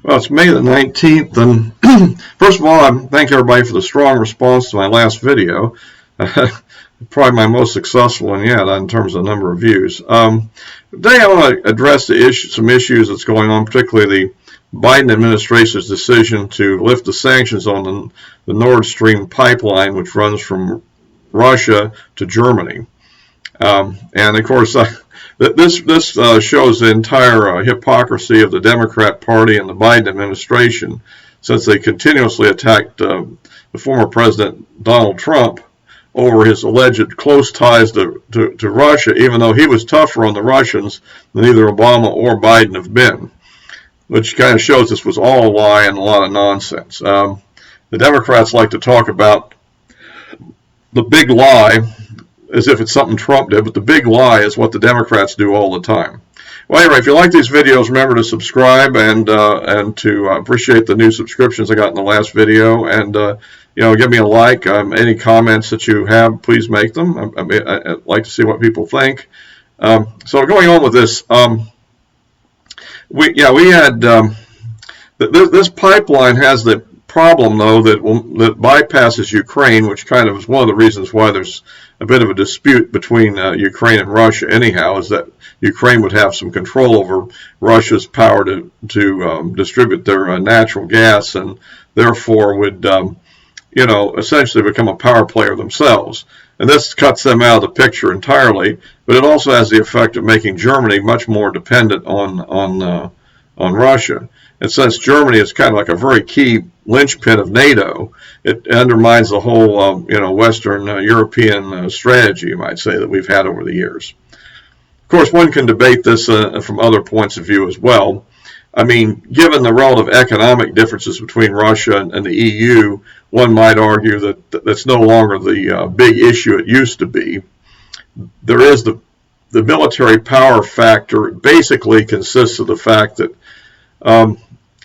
Well, it's May the 19th, and first of all, I thank everybody for the strong response to my last video. Probably my most successful one yet in terms of number of views. Today I want to address some issues that's going on, particularly the Biden administration's decision to lift the sanctions on the Nord Stream pipeline, which runs from Russia to Germany. And of course, this shows the entire hypocrisy of the Democrat Party and the Biden administration, since they continuously attacked the former President Donald Trump over his alleged close ties to Russia, even though he was tougher on the Russians than either Obama or Biden have been, which kind of shows this was all a lie and a lot of nonsense. The Democrats like to talk about the big lie as if it's something Trump did, but the big lie is what the Democrats do all the time. Well, anyway, if you like these videos, remember to subscribe and to appreciate the new subscriptions I got in the last video, and give me a like. Any comments that you have, please make them. I'd like to see what people think. So going on with this, we had this pipeline has the problem, though, that bypasses Ukraine, which kind of is one of the reasons why there's a bit of a dispute between Ukraine and Russia anyhow, is that Ukraine would have some control over Russia's power to distribute their natural gas, and therefore would essentially become a power player themselves. And this cuts them out of the picture entirely, but it also has the effect of making Germany much more dependent on Russia. And since Germany is kind of like a very key linchpin of NATO, it undermines the whole, Western European strategy, you might say, that we've had over the years. Of course, one can debate this from other points of view as well. I mean, given the relative economic differences between Russia and the EU, one might argue that that's no longer the big issue it used to be. There is the military power factor. It basically consists of the fact that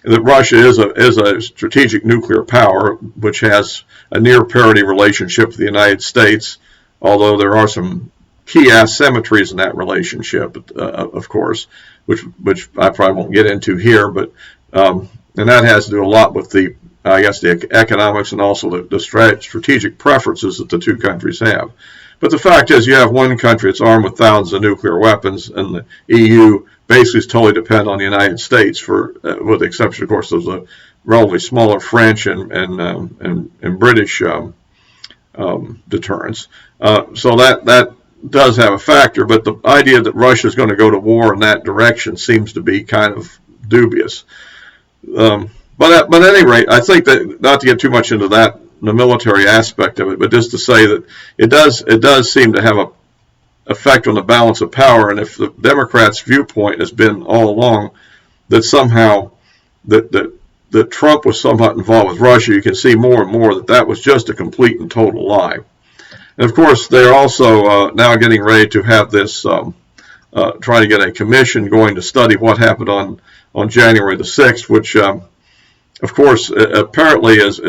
Russia is a strategic nuclear power, which has a near parity relationship with the United States, although there are some key asymmetries in that relationship, of course, which I probably won't get into here, but and that has to do a lot with the economics and also the strategic preferences that the two countries have. But the fact is, you have one country that's armed with thousands of nuclear weapons, and the EU basically is totally dependent on the United States, with the exception, of course, of the relatively smaller French and British deterrence. So that does have a factor, but the idea that Russia is going to go to war in that direction seems to be kind of dubious. But at any rate, I think that, not to get too much into that, the military aspect of it, but just to say that it does seem to have a effect on the balance of power. And if the Democrats' viewpoint has been all along that somehow that Trump was somewhat involved with Russia, you can see more and more that was just a complete and total lie. And of course, they're also now getting ready to have this, trying to get a commission going to study what happened on January the 6th, which of course, apparently is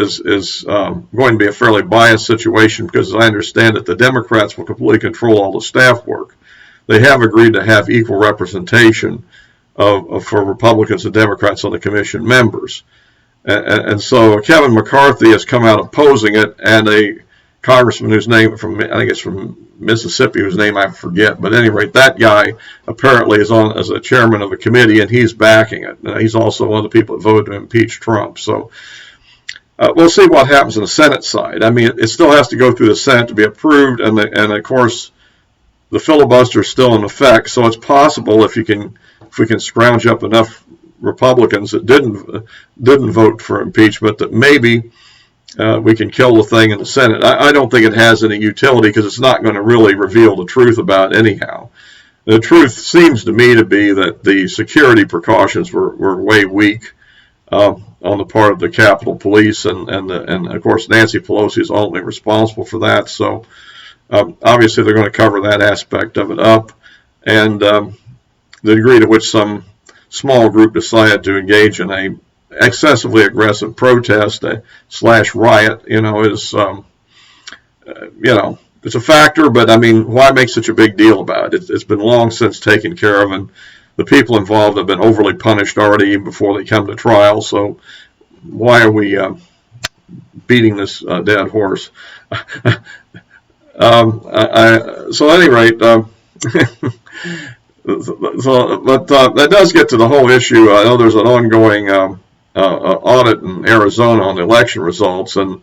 going to be a fairly biased situation, because as I understand it, the Democrats will completely control all the staff work. They have agreed to have equal representation for Republicans and Democrats on the commission members. And so Kevin McCarthy has come out opposing it, and a congressman whose name I think it's from Mississippi, whose name I forget, but at any rate, that guy apparently is on as a chairman of a committee, and he's backing it. He's also one of the people that voted to impeach Trump. So we'll see what happens on the Senate side. I mean, it still has to go through the Senate to be approved, and of course, the filibuster is still in effect. So it's possible if we can scrounge up enough Republicans that didn't vote for impeachment, that maybe we can kill the thing in the Senate. I don't think it has any utility, because it's not going to really reveal the truth about it anyhow. The truth seems to me to be that the security precautions were way weak on the part of the Capitol Police, and of course Nancy Pelosi is ultimately responsible for that. So obviously they're going to cover that aspect of it up, and the degree to which some small group decided to engage in a excessively aggressive protest / riot, is it's a factor. But I mean, why make such a big deal about it? It's been long since taken care of, and the people involved have been overly punished already even before they come to trial. So why are we beating this dead horse? So at any rate, but that does get to the whole issue. I know there's an ongoing audit in Arizona on the election results, and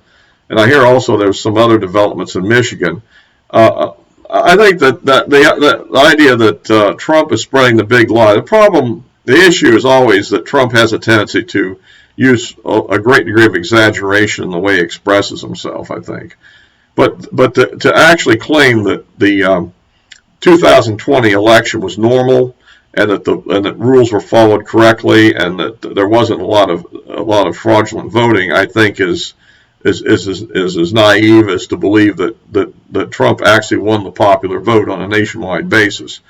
I hear also there's some other developments in Michigan. I think that the idea that Trump is spreading the big lie, the issue is always that Trump has a tendency to use a great degree of exaggeration in the way he expresses himself, I think. But to actually claim that the 2020 election was normal and that rules were followed correctly and that there wasn't a lot of fraudulent voting, I think is as naive as to believe that Trump actually won the popular vote on a nationwide basis.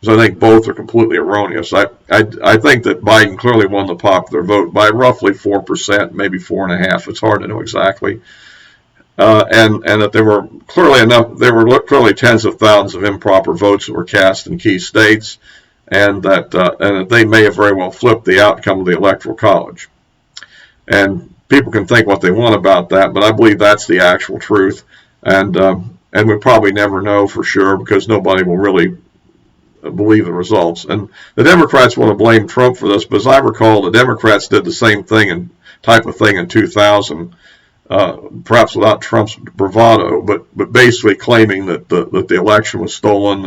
So I think both are completely erroneous. I think that Biden clearly won the popular vote by roughly 4%, maybe 4.5%. It's hard to know exactly. And that there were clearly tens of thousands of improper votes that were cast in key states, and that they may have very well flipped the outcome of the Electoral College. And people can think what they want about that, but I believe that's the actual truth. And we probably never know for sure because nobody will really believe the results. And the Democrats want to blame Trump for this, but as I recall, the Democrats did the same type of thing in 2000. Perhaps without Trump's bravado, but basically claiming that the election was stolen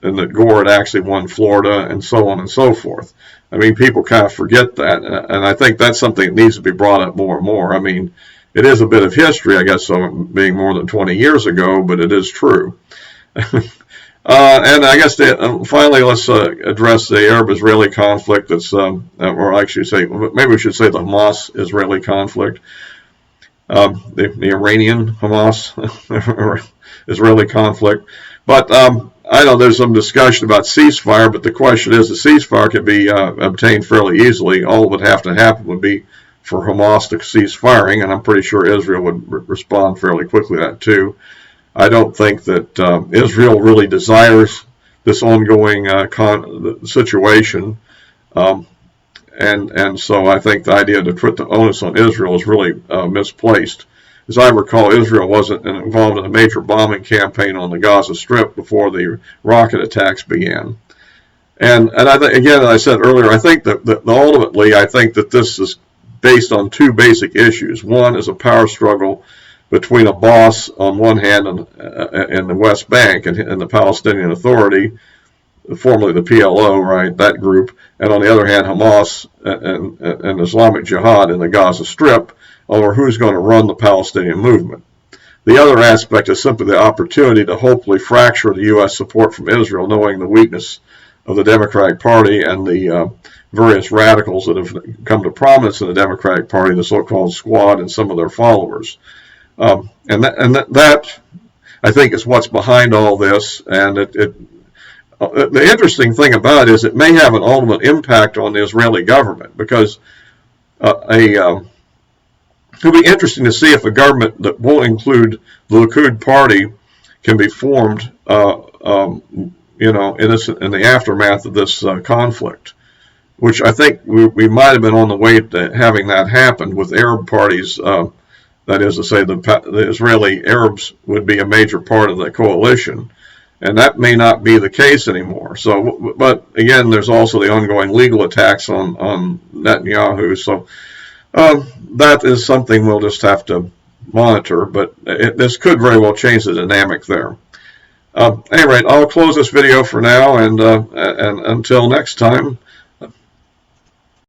and that Gore had actually won Florida and so on and so forth. I mean, people kind of forget that, and I think that's something that needs to be brought up more and more. I mean, it is a bit of history, I guess, being more than 20 years ago, but it is true. And I guess finally, let's address the Arab-Israeli conflict. That's, or actually maybe we should say the Hamas-Israeli conflict. The Iranian Hamas Israeli conflict. But I know there's some discussion about ceasefire, but the question is the ceasefire can be obtained fairly easily. All that would have to happen would be for Hamas to cease firing, and I'm pretty sure Israel would respond fairly quickly to that too. I don't think that Israel really desires this ongoing situation. And so I think the idea to put the onus on Israel is really misplaced. As I recall, Israel wasn't involved in a major bombing campaign on the Gaza Strip before the rocket attacks began. And I think, again, as I said earlier, I think that ultimately, I think that this is based on two basic issues. One is a power struggle between a boss on one hand in the West Bank and the Palestinian Authority, formerly the PLO, right, that group, and on the other hand, Hamas and Islamic Jihad in the Gaza Strip over who's going to run the Palestinian movement. The other aspect is simply the opportunity to hopefully fracture the U.S. support from Israel, knowing the weakness of the Democratic Party and the various radicals that have come to prominence in the Democratic Party, the so-called Squad and some of their followers. And that, I think, is what's behind all this, and the interesting thing about it is it may have an ultimate impact on the Israeli government because it'll be interesting to see if a government that won't include the Likud party can be formed, in the aftermath of this conflict, which I think we might have been on the way to having that happen with Arab parties. That is to say, the Israeli Arabs would be a major part of the coalition. And that may not be the case anymore. So, but again, there's also the ongoing legal attacks on Netanyahu. So that is something we'll just have to monitor. But this could very well change the dynamic there. Anyway, I'll close this video for now, and until next time,